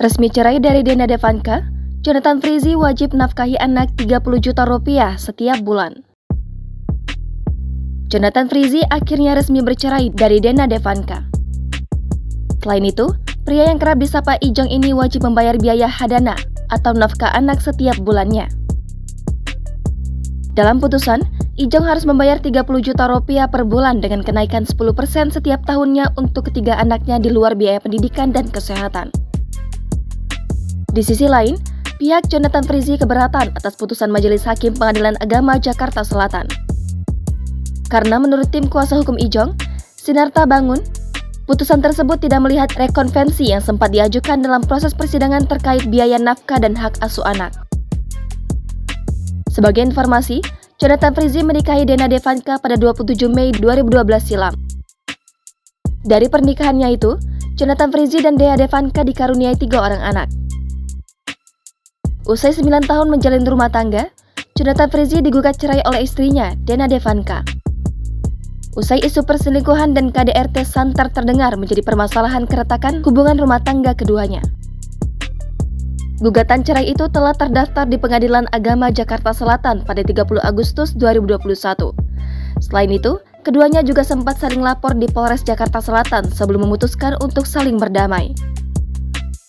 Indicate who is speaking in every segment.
Speaker 1: Resmi cerai dari Dena Devanka, Jonathan Frizzy wajib nafkahi anak 30 juta rupiah setiap bulan. Jonathan Frizzy akhirnya resmi bercerai dari Dena Devanka. Selain itu, pria yang kerap disapa Ijong ini wajib membayar biaya hadana atau nafkah anak setiap bulannya. Dalam putusan, Ijong harus membayar 30 juta rupiah per bulan dengan kenaikan 10% setiap tahunnya untuk ketiga anaknya di luar biaya pendidikan dan kesehatan. Di sisi lain, pihak Jonathan Frizzy keberatan atas putusan Majelis Hakim Pengadilan Agama Jakarta Selatan. Karena menurut tim kuasa hukum Ijong, Sinarta Bangun, putusan tersebut tidak melihat rekonvensi yang sempat diajukan dalam proses persidangan terkait biaya nafkah dan hak asuh anak. Sebagai informasi, Jonathan Frizzy menikahi Dena Devanka pada 27 Mei 2012 silam. Dari pernikahannya itu, Jonathan Frizzy dan Dea Devanka dikaruniai 3 orang anak. Usai 9 tahun menjalin rumah tangga, Jonathan Frizzy digugat cerai oleh istrinya, Dena Devanka. Usai isu perselingkuhan dan KDRT santer terdengar menjadi permasalahan keretakan hubungan rumah tangga keduanya. Gugatan cerai itu telah terdaftar di Pengadilan Agama Jakarta Selatan pada 30 Agustus 2021. Selain itu, keduanya juga sempat saling lapor di Polres Jakarta Selatan sebelum memutuskan untuk saling berdamai.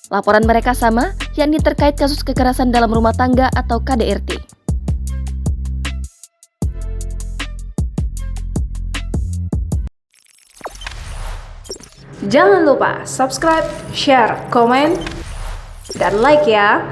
Speaker 1: Laporan mereka sama, yakni terkait kasus kekerasan dalam rumah tangga atau KDRT.
Speaker 2: Jangan lupa subscribe, share, komen, dan like ya!